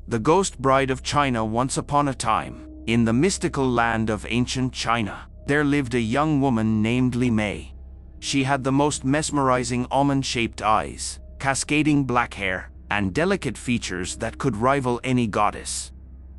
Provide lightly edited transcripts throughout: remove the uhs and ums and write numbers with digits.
The Ghost Bride of China. Once upon a time, in the mystical land of ancient China, there lived a young woman named Li Mei. She had the most mesmerizing almond-shaped eyes, cascading black hair, and delicate features that could rival any goddess.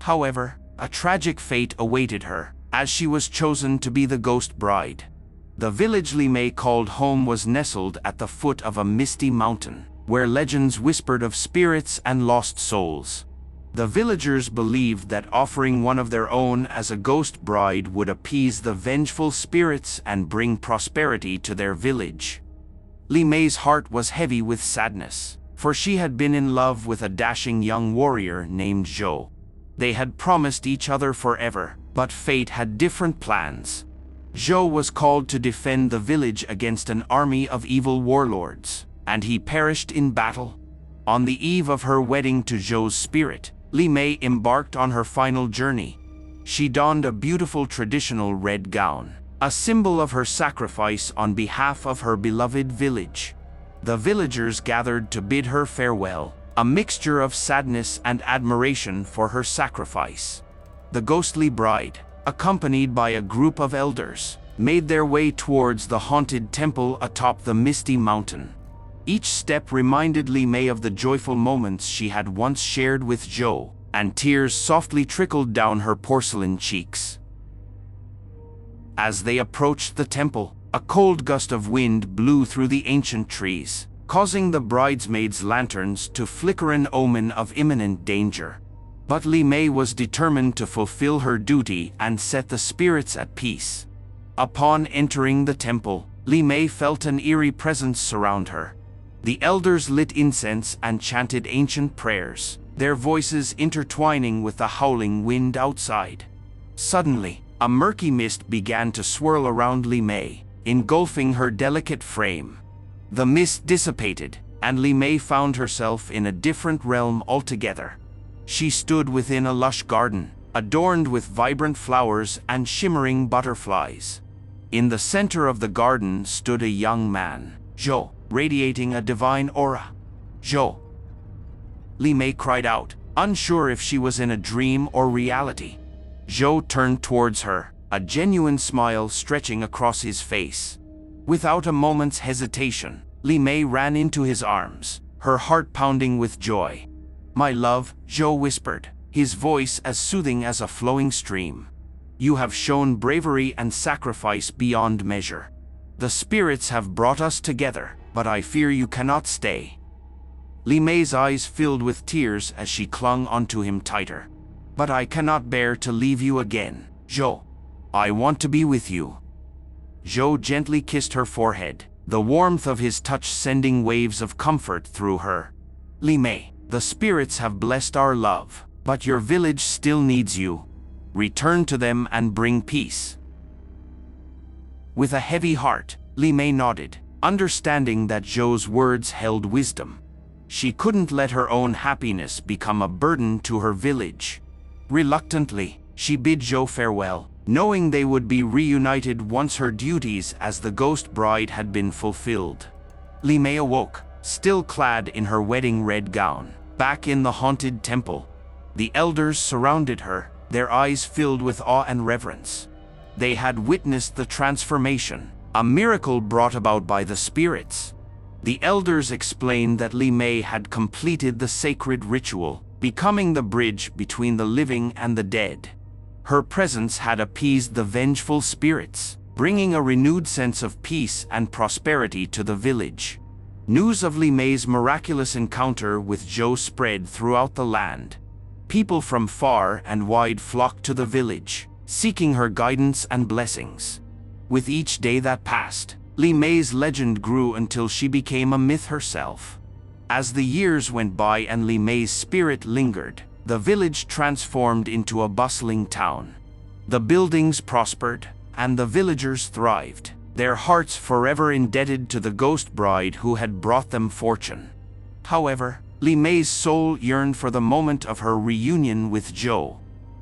However, a tragic fate awaited her, as she was chosen to be the Ghost Bride. The village Li Mei called home was nestled at the foot of a misty mountain, where legends whispered of spirits and lost souls. The villagers believed that offering one of their own as a ghost bride would appease the vengeful spirits and bring prosperity to their village. Li Mei's heart was heavy with sadness, for she had been in love with a dashing young warrior named Zhou. They had promised each other forever, but fate had different plans. Zhou was called to defend the village against an army of evil warlords, and he perished in battle. On the eve of her wedding to Zhou's spirit, Li Mei embarked on her final journey. She donned a beautiful traditional red gown, a symbol of her sacrifice on behalf of her beloved village. The villagers gathered to bid her farewell, a mixture of sadness and admiration for her sacrifice. The ghostly bride, accompanied by a group of elders, made their way towards the haunted temple atop the misty mountain. Each step reminded Li Mei of the joyful moments she had once shared with Zhou, and tears softly trickled down her porcelain cheeks. As they approached the temple, a cold gust of wind blew through the ancient trees, causing the bridesmaids' lanterns to flicker, an omen of imminent danger. But Li Mei was determined to fulfill her duty and set the spirits at peace. Upon entering the temple, Li Mei felt an eerie presence surround her. The elders lit incense and chanted ancient prayers, their voices intertwining with the howling wind outside. Suddenly, a murky mist began to swirl around Li Mei, engulfing her delicate frame. The mist dissipated, and Li Mei found herself in a different realm altogether. She stood within a lush garden, adorned with vibrant flowers and shimmering butterflies. In the center of the garden stood a young man, Zhou, radiating a divine aura. "Zhou!" Li Mei cried out, unsure if she was in a dream or reality. Zhou turned towards her, a genuine smile stretching across his face. Without a moment's hesitation, Li Mei ran into his arms, her heart pounding with joy. "My love," Zhou whispered, his voice as soothing as a flowing stream. "You have shown bravery and sacrifice beyond measure. The spirits have brought us together, but I fear you cannot stay." Li Mei's eyes filled with tears as she clung onto him tighter. "But I cannot bear to leave you again, Zhou. I want to be with you." Zhou gently kissed her forehead, the warmth of his touch sending waves of comfort through her. "Li Mei, the spirits have blessed our love, but your village still needs you. Return to them and bring peace." With a heavy heart, Li Mei nodded, understanding that Zhou's words held wisdom. She couldn't let her own happiness become a burden to her village. Reluctantly, she bid Zhou farewell, knowing they would be reunited once her duties as the Ghost Bride had been fulfilled. Li Mei awoke, still clad in her wedding red gown, back in the haunted temple. The elders surrounded her, their eyes filled with awe and reverence. They had witnessed the transformation, a miracle brought about by the spirits. The elders explained that Li Mei had completed the sacred ritual, becoming the bridge between the living and the dead. Her presence had appeased the vengeful spirits, bringing a renewed sense of peace and prosperity to the village. News of Li Mei's miraculous encounter with Zhou spread throughout the land. People from far and wide flocked to the village, seeking her guidance and blessings. With each day that passed, Li Mei's legend grew until she became a myth herself. As the years went by and Li Mei's spirit lingered, the village transformed into a bustling town. The buildings prospered, and the villagers thrived, their hearts forever indebted to the Ghost Bride who had brought them fortune. However, Li Mei's soul yearned for the moment of her reunion with Zhou.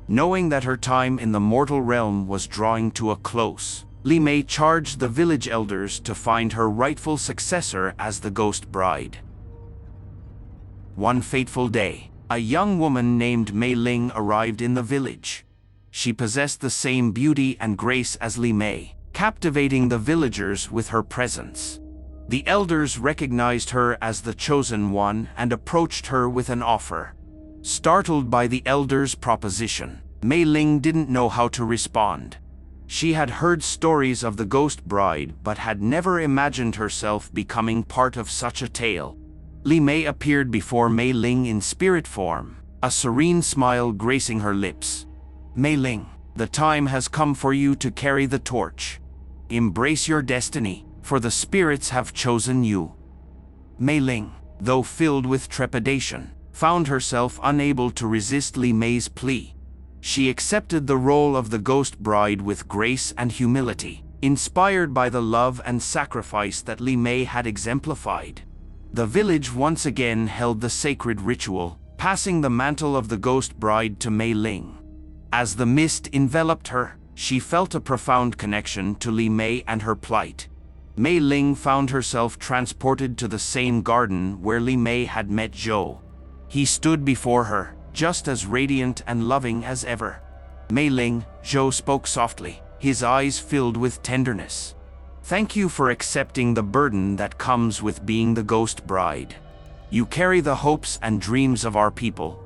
Knowing that her time in the mortal realm was drawing to a close, Li Mei charged the village elders to find her rightful successor as the Ghost Bride. One fateful day, A young woman named Mei Ling arrived in the village. She possessed the same beauty and grace as Li Mei, captivating the villagers with her presence. The elders recognized her as the chosen one and approached her with an offer. Startled by the elders' proposition, Mei Ling didn't know how to respond. She had heard stories of the ghost bride but had never imagined herself becoming part of such a tale. Li Mei appeared before Mei Ling in spirit form, a serene smile gracing her lips. Mei Ling, the time has come for you to carry the torch. Embrace your destiny, for the spirits have chosen you. Mei Ling, though filled with trepidation, found herself unable to resist Li Mei's plea. She accepted the role of the ghost bride with grace and humility, inspired by the love and sacrifice that Li Mei had exemplified. The village once again held the sacred ritual, passing the mantle of the ghost bride to Mei Ling. As the mist enveloped her, she felt a profound connection to Li Mei and her plight. Mei Ling found herself transported to the same garden where Li Mei had met Zhou. He stood before her, just as radiant and loving as ever. Mei Ling, Zhou spoke softly, his eyes filled with tenderness. Thank you for accepting the burden that comes with being the ghost bride. You carry the hopes and dreams of our people.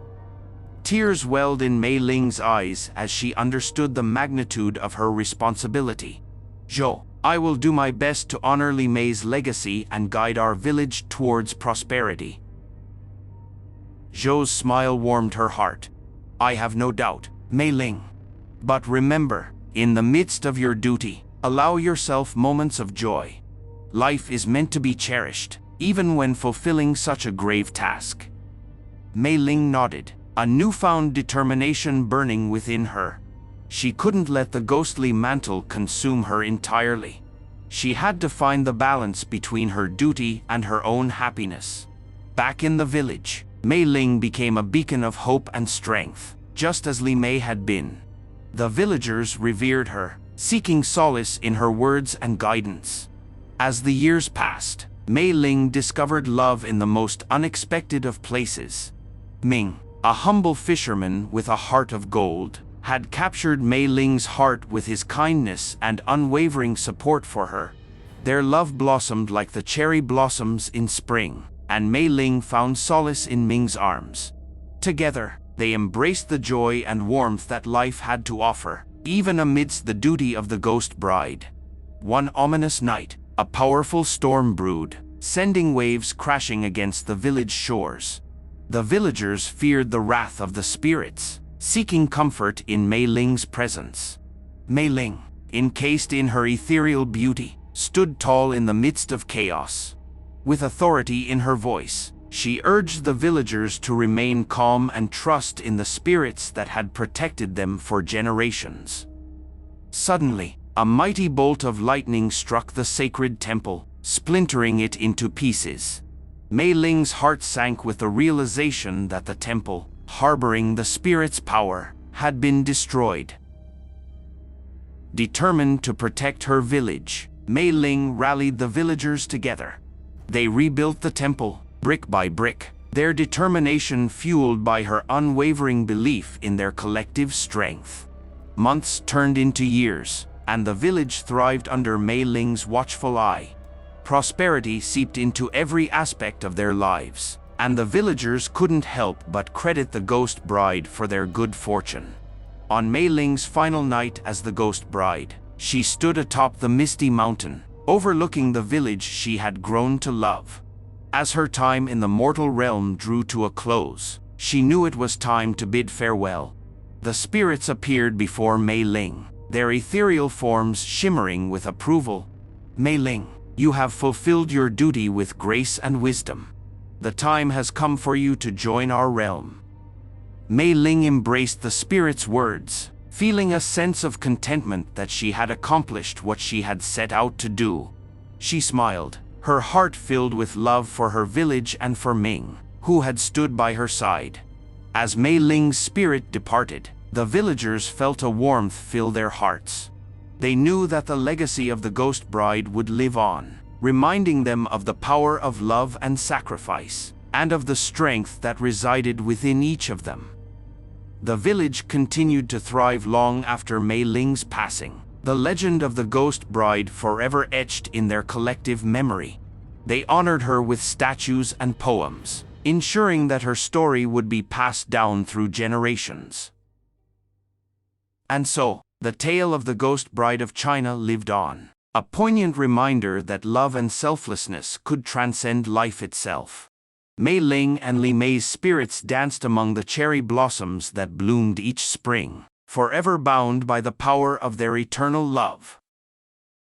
Tears welled in Mei Ling's eyes as she understood the magnitude of her responsibility. Zhou, I will do my best to honor Li Mei's legacy and guide our village towards prosperity. Zhou's smile warmed her heart. I have no doubt, Mei Ling. But remember, in the midst of your duty, allow yourself moments of joy. Life is meant to be cherished, even when fulfilling such a grave task. Mei Ling nodded, a newfound determination burning within her. She couldn't let the ghostly mantle consume her entirely. She had to find the balance between her duty and her own happiness. Back in the village, Mei Ling became a beacon of hope and strength, just as Li Mei had been. The villagers revered her, seeking solace in her words and guidance. As the years passed, Mei Ling discovered love in the most unexpected of places. Ming, a humble fisherman with a heart of gold, had captured Mei Ling's heart with his kindness and unwavering support for her. Their love blossomed like the cherry blossoms in spring, and Mei Ling found solace in Ming's arms. Together, they embraced the joy and warmth that life had to offer, even amidst the duty of the ghost bride. One ominous night, a powerful storm brewed, sending waves crashing against the village shores. The villagers feared the wrath of the spirits, seeking comfort in Mei Ling's presence. Mei Ling, encased in her ethereal beauty, stood tall in the midst of chaos. With authority in her voice, she urged the villagers to remain calm and trust in the spirits that had protected them for generations. Suddenly, a mighty bolt of lightning struck the sacred temple, splintering it into pieces. Mei Ling's heart sank with the realization that the temple, harboring the spirit's power, had been destroyed. Determined to protect her village, Mei Ling rallied the villagers together. They rebuilt the temple, brick by brick, their determination fueled by her unwavering belief in their collective strength. Months turned into years, and the village thrived under Mei Ling's watchful eye. Prosperity seeped into every aspect of their lives, and the villagers couldn't help but credit the ghost bride for their good fortune. On Mei Ling's final night as the ghost bride, she stood atop the misty mountain, overlooking the village she had grown to love. As her time in the mortal realm drew to a close, she knew it was time to bid farewell. The spirits appeared before Mei Ling, their ethereal forms shimmering with approval. Mei Ling, you have fulfilled your duty with grace and wisdom. The time has come for you to join our realm. Mei Ling embraced the spirit's words, feeling a sense of contentment that she had accomplished what she had set out to do. She smiled, her heart filled with love for her village and for Ming, who had stood by her side. As Mei Ling's spirit departed, the villagers felt a warmth fill their hearts. They knew that the legacy of the ghost bride would live on, reminding them of the power of love and sacrifice. and of the strength that resided within each of them. The village continued to thrive long after Mei Ling's passing, the legend of the ghost bride forever etched in their collective memory. They honored her with statues and poems, ensuring that her story would be passed down through generations. And so, the tale of the ghost bride of China lived on, a poignant reminder that love and selflessness could transcend life itself. Mei Ling and Li Mei's spirits danced among the cherry blossoms that bloomed each spring, forever bound by the power of their eternal love.